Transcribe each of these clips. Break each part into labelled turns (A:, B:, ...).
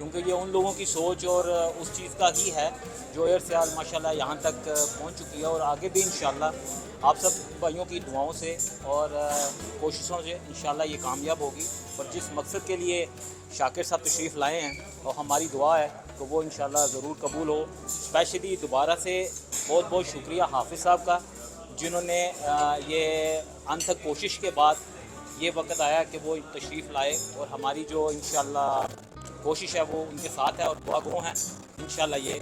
A: کیونکہ یہ ان لوگوں کی سوچ اور اس چیز کا ہی ہے جو ایئر سیال ماشاءاللہ یہاں تک پہنچ چکی ہے، اور آگے بھی انشاءاللہ آپ سب بھائیوں کی دعاؤں سے اور کوششوں سے انشاءاللہ یہ کامیاب ہوگی، اور جس مقصد کے لیے شاکر صاحب تشریف لائے ہیں اور ہماری دعا ہے کہ وہ انشاءاللہ ضرور قبول ہو۔ اسپیشلی دوبارہ سے بہت بہت شکریہ حافظ صاحب کا، جنہوں نے یہ انتھک کوشش کے بعد یہ وقت آیا کہ وہ تشریف لائے، اور ہماری جو انشاءاللہ کوشش ہے وہ ان کے ساتھ ہے، اور دعا گو ہیں انشاءاللہ یہ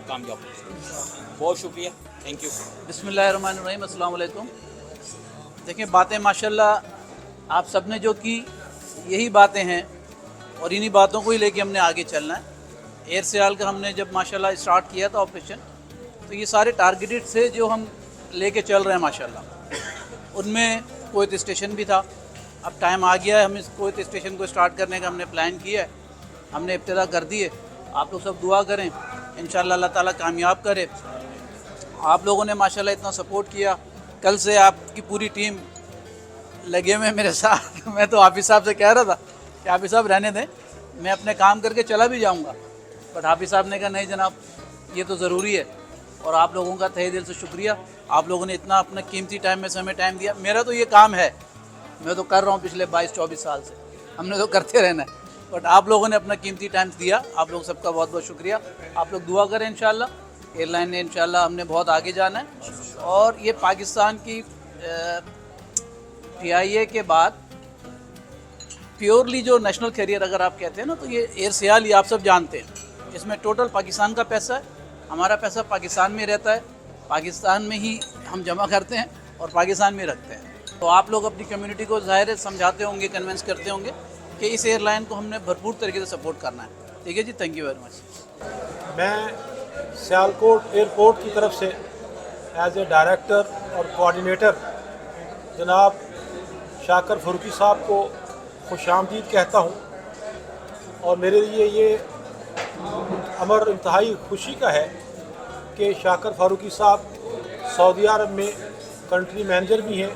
A: کامیاب ہو۔ بہت شکریہ، تھینک یو۔
B: بسم اللہ الرحمن الرحیم، السلام علیکم۔ دیکھیں باتیں ماشاءاللہ آپ سب نے جو کی یہی باتیں ہیں، اور انہی باتوں کو ہی لے کے ہم نے آگے چلنا ہے۔ ایئر سیال کا ہم نے جب ماشاءاللہ اسٹارٹ کیا تھا آپریشن، تو یہ سارے ٹارگیٹڈ سے جو ہم لے کے چل رہے ہیں ماشاءاللہ، ان میں کویت اسٹیشن بھی تھا۔ اب ٹائم آ گیا ہے، ہم اس کویت اسٹیشن کو اسٹارٹ کرنے کا ہم نے پلان کیا ہے، ہم نے ابتدا کر دی ہے۔ آپ لوگ سب دعا کریں، انشاءاللہ اللہ تعالیٰ کامیاب کرے۔ آپ لوگوں نے ماشاءاللہ اتنا سپورٹ کیا، کل سے آپ کی پوری ٹیم لگے ہوئے ہیں میرے ساتھ۔ میں تو حافظ صاحب سے کہہ رہا تھا کہ حافظ صاحب رہنے دیں، میں اپنے کام کر کے چلا بھی جاؤں گا، بٹ حافظ صاحب نے کہا نہیں جناب یہ تو ضروری ہے، اور آپ لوگوں کا تہہ دل سے شکریہ۔ آپ لوگوں نے اتنا اپنا قیمتی ٹائم میں سے ہمیں ٹائم دیا۔ میرا تو یہ کام ہے، میں تو کر رہا ہوں پچھلے 22-24 سال سے، ہم نے تو کرتے رہنا ہے، بٹ آپ لوگوں نے اپنا قیمتی ٹائم دیا، آپ لوگ سب کا بہت بہت شکریہ۔ آپ لوگ دعا کریں انشاءاللہ، ایئر لائن نے انشاءاللہ ہم نے بہت آگے جانا ہے، اور یہ پاکستان کی PIA کے بعد پیورلی جو نیشنل کیریئر اگر آپ کہتے ہیں نا، تو یہ ایئر سیال ہی آپ سب جانتے ہیں، اس میں ٹوٹل پاکستان کا پیسہ ہے، ہمارا پیسہ پاکستان میں رہتا ہے، پاکستان میں ہی ہم جمع کرتے ہیں اور پاکستان میں رکھتے ہیں۔ تو آپ لوگ اپنی کمیونٹی کو ظاہر ہے سمجھاتے ہوں گے، کنونس کرتے ہوں گے کہ اس ایئر لائن کو ہم نے بھرپور طریقے سے سپورٹ کرنا ہے۔ ٹھیک ہے جی، تھینک یو ویری مچ۔
C: میں سیالکوٹ ایئرپورٹ کی طرف سے ایز اے ڈائریکٹر اور کوآرڈینیٹر جناب شاکر فاروقی صاحب کو خوش آمدید کہتا ہوں، اور میرے لیے یہ امر انتہائی خوشی کا ہے کہ شاکر فاروقی صاحب سعودی عرب میں کنٹری مینیجر بھی ہیں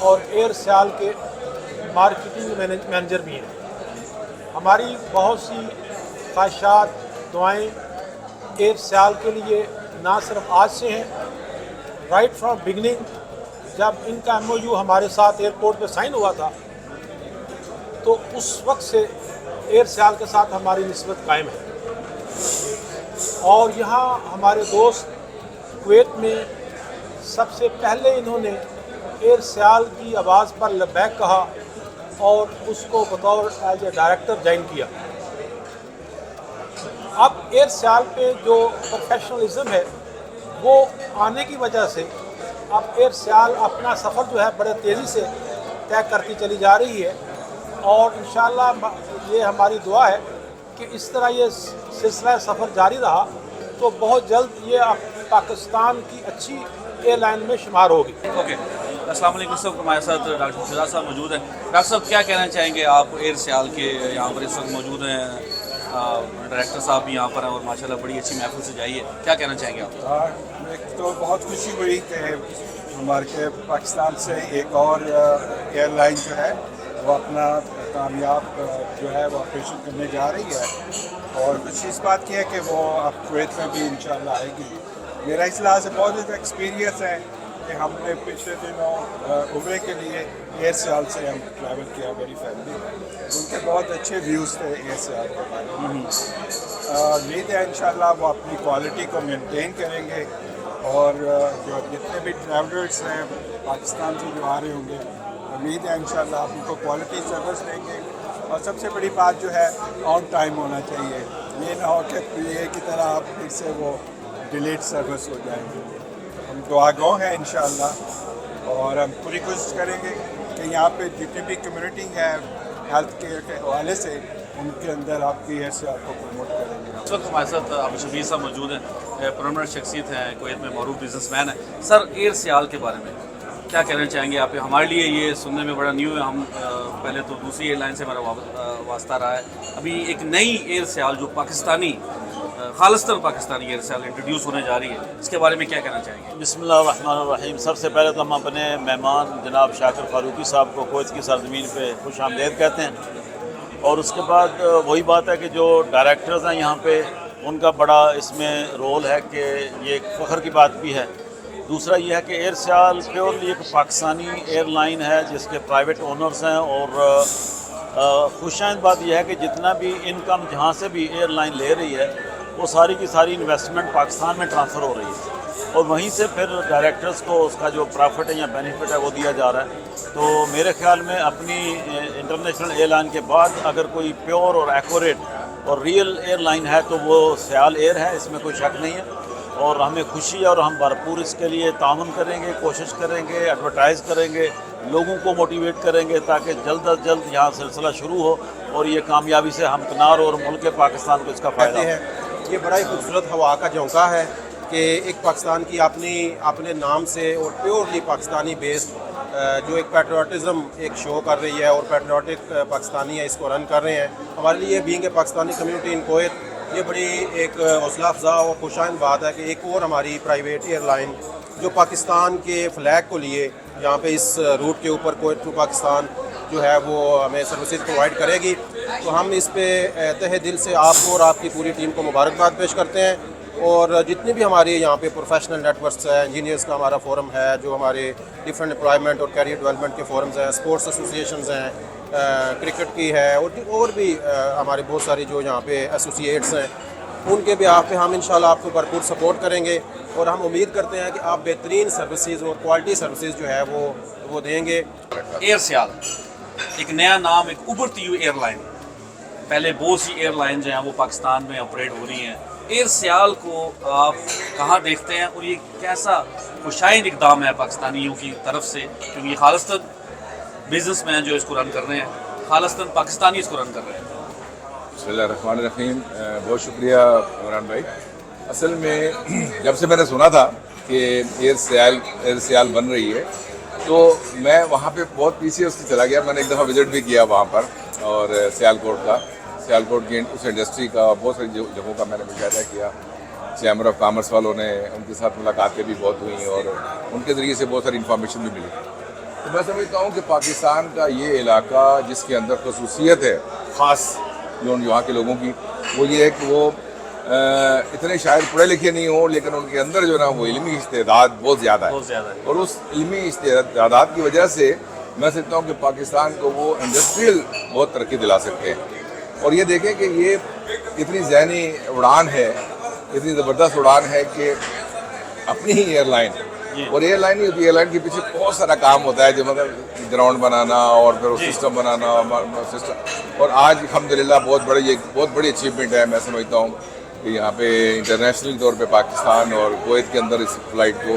C: اور ایئر سیال کے مارکیٹنگ مینیجر بھی ہیں۔ ہماری بہت سی خواہشات، دعائیں ایئر سیال کے لیے نہ صرف آج سے ہیں، رائٹ فرام بگننگ جب ان کا MOU ہمارے ساتھ ایئرپورٹ پہ سائن ہوا تھا تو اس وقت سے ایئر سیال کے ساتھ ہماری نسبت قائم ہے، اور یہاں ہمارے دوست کویت میں سب سے پہلے انہوں نے ایئر سیال کی آواز پر لبیک کہا اور اس کو بطور ایز اے ڈائریکٹر جوائن کیا۔ اب ایئر سیال پہ جو پروفیشنلزم ہے وہ آنے کی وجہ سے اب ایئر سیال اپنا سفر جو ہے بڑے تیزی سے طے کرتی چلی جا رہی ہے، اور انشاءاللہ یہ ہماری دعا ہے کہ اس طرح یہ سلسلہ سفر جاری رہا تو بہت جلد یہ پاکستان کی اچھی ایئر لائن میں شمار ہوگی۔
D: اوکے، السلام علیکم سب، ہمارے ساتھ ڈاکٹر شجاع صاحب موجود ہیں۔ ڈاکٹر صاحب کیا کہنا چاہیں گے آپ ایئر سیال کے یہاں پر اس وقت موجود ہیں، ڈائریکٹر صاحب بھی یہاں پر ہیں اور ماشاءاللہ بڑی اچھی محفل سے جائی ہے، کیا کہنا چاہیں گے آپ؟
E: ایک تو بہت خوشی ہوئی کہ ہمارے پاکستان سے ایک اور ایئر لائن جو ہے وہ اپنا کامیاب جو ہے وہ آپریشن کرنے جا رہی ہے، اور خوشی اس بات کی ہے کہ وہ اب کویت میں بھی انشاءاللہ آئے گی۔ میرا اس لحاظ سے بہت ایکسپیرینس ہے کہ ہم نے پچھلے دنوں عمرے کے لیے ایئر سیال سے ہم ٹریول کیا، میری فیملی، ان کے بہت اچھے ویوز تھے ایئر سیال کے بارے میں۔ امید ہے انشاءاللہ وہ اپنی کوالٹی کو مینٹین کریں گے، اور جو جتنے بھی ٹریولرس ہیں پاکستان سے جو آ رہے ہوں گے، امید ہے انشاءاللہ آپ ان کو کوالٹی سروس دیں گے، اور سب سے بڑی بات جو ہے آن ٹائم ہونا چاہیے، یہ نہ ہو کہ PA کی طرح آپ پھر سے وہ ڈیلیٹ سروس ہو جائیں گے۔ ہم دعا گو ہیں انشاءاللہ، اور ہم پوری کوشش کریں گے کہ یہاں پہ جتنی بھی کمیونٹی ہے ہیلتھ کیئر کے حوالے سے ان کے اندر آپ کی ایئر سیال کو پروموٹ کریں گے۔
D: اس وقت ہمارے ساتھ ابو شبیر صاحب موجود ہیں، پرمننٹ شخصیت ہیں، کویت میں معروف بزنس مین ہیں۔ سر، ایئر سیال کے بارے میں کیا کہنا چاہیں گے آپ؟ ہمارے لیے یہ سننے میں بڑا نیو ہے، ہم پہلے تو دوسری ایئر لائن سے ہمارا واسطہ رہا ہے، ابھی ایک نئی ایئر سیال جو پاکستانی خالصتاً پاکستانی ایئر سیال انٹروڈیوس ہونے جا رہی ہے، اس کے بارے میں کیا کہنا چاہیں گے؟
F: بسم اللہ الرحمن الرحیم۔ سب سے پہلے تو ہم اپنے مہمان جناب شاکر فاروقی صاحب کو کویت کی سرزمین پہ خوش آمدید کہتے ہیں، اور اس کے بعد وہی بات ہے کہ جو ڈائریکٹرز ہیں یہاں پہ ان کا بڑا اس میں رول ہے کہ یہ ایک فخر کی بات بھی ہے. دوسرا یہ ہے کہ ایئر سیال پیورلی ایک پاکستانی ایئر لائن ہے جس کے پرائیویٹ اونرز ہیں, اور خوشائند بات یہ ہے کہ جتنا بھی انکم جہاں سے بھی ایئر لائن لے رہی ہے وہ ساری کی ساری انویسٹمنٹ پاکستان میں ٹرانسفر ہو رہی ہے, اور وہیں سے پھر ڈائریکٹرز کو اس کا جو پرافٹ ہے یا بینیفٹ ہے وہ دیا جا رہا ہے. تو میرے خیال میں اپنی انٹرنیشنل ایئر لائن کے بعد اگر کوئی پیور اور ایکوریٹ اور ریئل ایئر لائن ہے تو وہ سیال ایئر ہے, اس میں کوئی شک نہیں ہے. اور ہمیں خوشی ہے اور ہم بھرپور اس کے لیے تعاون کریں گے, کوشش کریں گے, ایڈورٹائز کریں گے, لوگوں کو موٹیویٹ کریں گے تاکہ جلد از جلد یہاں سلسلہ شروع ہو اور یہ کامیابی سے ہمکنار اور ملک پاکستان کو اس کا فائدہ
G: ہے. یہ بڑا ہی خوبصورت ہوا کا جھونکا ہے کہ ایک پاکستان کی اپنے نام سے اور پیورلی پاکستانی بیسڈ جو ایک پیٹریوٹزم ایک شو کر رہی ہے اور پیٹریوٹک پاکستانی ہے اس کو رن کر رہے ہیں. ہمارے لیے being a Pakistani community in Kuwait یہ بڑی ایک حوصلہ افزا اور خوشائند بات ہے کہ ایک اور ہماری پرائیویٹ ایئر لائن جو پاکستان کے فلیگ کو لیے یہاں پہ اس روٹ کے اوپر کویت ٹو پاکستان جو ہے وہ ہمیں سروسز پرووائڈ کرے گی. تو ہم اس پہ تہہ دل سے آپ کو اور آپ کی پوری ٹیم کو مبارکباد پیش کرتے ہیں. اور جتنے بھی ہمارے یہاں پہ پروفیشنل نیٹ ورکس ہیں, انجینئرس کا ہمارا فورم ہے, جو ہمارے ڈفرینٹ امپلائمنٹ اور کیریئر ڈیولپمنٹ کے فورمز ہیں, اسپورٹس ایسوسیشنز ہیں, کرکٹ کی ہے, اور بھی ہمارے بہت ساری جو یہاں پہ ایسوسیٹس ہیں, ان کے بھی آپ پہ ہم انشاءاللہ آپ کو بھرپور سپورٹ کریں گے. اور ہم امید کرتے ہیں کہ آپ بہترین سروسز اور کوالٹی سروسز جو ہے وہ دیں گے.
D: ایئر سیال ایک نیا نام, ایک ابھرتی ہوئی ایئر لائن. پہلے بہت سی ایئر لائن جو ہیں وہ پاکستان میں آپریٹ ہو رہی ہیں. ایئر سیال کو آپ کہاں دیکھتے ہیں اور یہ کیسا خوشائند اقدام ہے پاکستانیوں کی طرف سے, کیونکہ یہ خالصتاً بزنس مین جو اس کو رن کر رہے ہیں, خالصتاً پاکستانی اس کو رن کر رہے ہیں.
H: بسم اللہ الرحمن الرحیم. بہت شکریہ عمران بھائی. اصل میں جب سے میں نے سنا تھا کہ ایئر سیال بن رہی ہے تو میں وہاں پہ بہت پیچھے اس سے چلا گیا. میں نے ایک دفعہ وزٹ بھی کیا وہاں پر, اور سیالکوٹ کی اس انڈسٹری کا بہت ساری جگہوں کا میں نے مشاہدہ کیا. چیمبر آف کامرس والوں نے, ان کے ساتھ ملاقاتیں بھی بہت ہوئیں اور ان کے ذریعے سے بہت ساری انفارمیشن بھی ملی. تو میں سمجھتا ہوں کہ پاکستان کا یہ علاقہ جس کے اندر خصوصیت ہے خاص جو یہاں کے لوگوں کی, وہ یہ ہے کہ وہ اتنے شاید پڑھے لکھے نہیں ہوں, لیکن ان کے اندر جو ہے نا وہ علمی استعداد بہت زیادہ ہے. اور اس علمی استعداد کی وجہ سے میں سمجھتا ہوں کہ پاکستان کو وہ انڈسٹریل بہت ترقی دلا سکتے ہیں. اور یہ دیکھیں کہ یہ اتنی ذہنی اڑان ہے, اتنی زبردست اڑان ہے کہ اپنی ہی ایئر لائن, اور ایئر لائن نہیں ہوتی, ایئر لائن کے پیچھے بہت سارا کام ہوتا ہے, جو مطلب گراؤنڈ بنانا اور پھر سسٹم بنانا سسٹم. اور آج الحمدللہ بہت بڑی اچیومنٹ ہے. میں سمجھتا ہوں کہ یہاں پہ انٹرنیشنل طور پہ پاکستان اور کویت کے اندر اس فلائٹ کو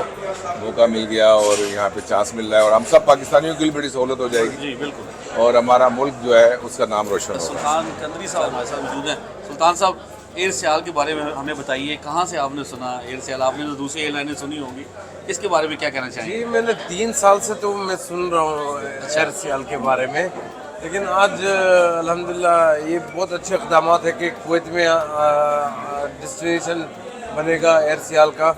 H: موقع مل گیا اور یہاں پہ چانس مل رہا ہے, اور ہم سب پاکستانیوں کے لیے بڑی سہولت ہو جائے گی.
D: جی بالکل.
H: اور ہمارا ملک جو ہے اس کا نام روشن ہوگا.
D: سلطان قندری صاحب ہمارے ساتھ موجود ہیں. سلطان صاحب, ایئر سیال کے بارے میں ہمیں بتائیے, کہاں سے آپ نے سنا ایئر سیال؟ آپ نے تو دوسری ایئر لائنیں سنی ہوں گی, اس کے بارے میں کیا کہنا چاہیں گے؟
I: جی میں نے 3 سال سے تو میں سن رہا ہوں ایئر سیال کے بارے میں, لیکن آج الحمدللہ یہ بہت اچھے اقدامات ہیں کہ کویت میں ڈسٹینیشن بنے گا ایئر سیال کا.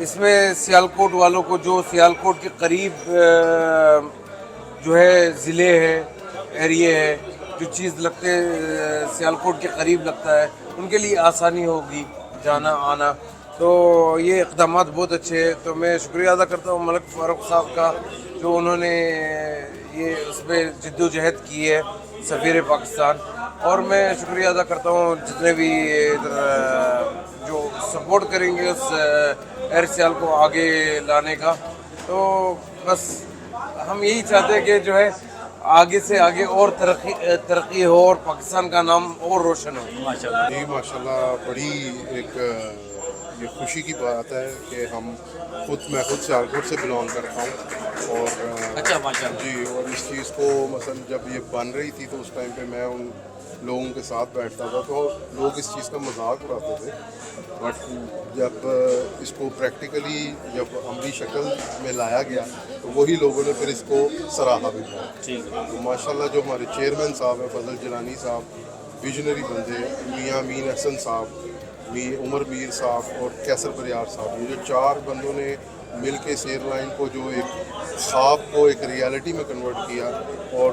I: اس میں سیالکوٹ والوں کو جو سیالکوٹ کے قریب جو ہے ضلع ہے, ایریے ہے, جو چیز لگتے سیالکوٹ کے قریب لگتا ہے, ان کے لیے آسانی ہوگی جانا آنا. تو یہ اقدامات بہت اچھے ہیں. تو میں شکریہ ادا کرتا ہوں ملک فاروق صاحب کا, جو انہوں نے یہ اس پہ جد و جہد کی ہے, سفیر پاکستان. اور میں شکریہ ادا کرتا ہوں جتنے بھی جو سپورٹ کریں گے اس ایئر سیال کو آگے لانے کا. تو بس ہم یہی چاہتے ہیں کہ جو ہے آگے سے آگے اور ترقی ہو اور پاکستان کا نام اور روشن ہو.
D: ماشاءاللہ.
J: جی ماشاءاللہ, بڑی ایک یہ خوشی کی بات ہے کہ میں خود سیالکوٹ سے بلانگ کرتا ہوں. اور
D: اچھا ماشاءاللہ.
J: جی, اور اس چیز کو مثلا جب یہ بن رہی تھی تو اس ٹائم پہ میں ان لوگوں کے ساتھ بیٹھتا تھا, تو لوگ اس چیز کا مذاق اڑاتے تھے. بٹ جب اس کو پریکٹیکلی جب عملی شکل میں لایا گیا تو وہی لوگوں نے پھر اس کو سراہا بھی کیا. تو ماشاءاللہ جو ہمارے چیئرمین صاحب ہیں فضل جیلانی صاحب, ویژنری بندے, میاں امین احسن صاحب, عمر میر صاحب اور کیسر بریار صاحب, یہ جو 4 بندوں نے مل کے اس ایئر لائن کو جو ایک خواب کو ایک ریالٹی میں کنورٹ کیا. اور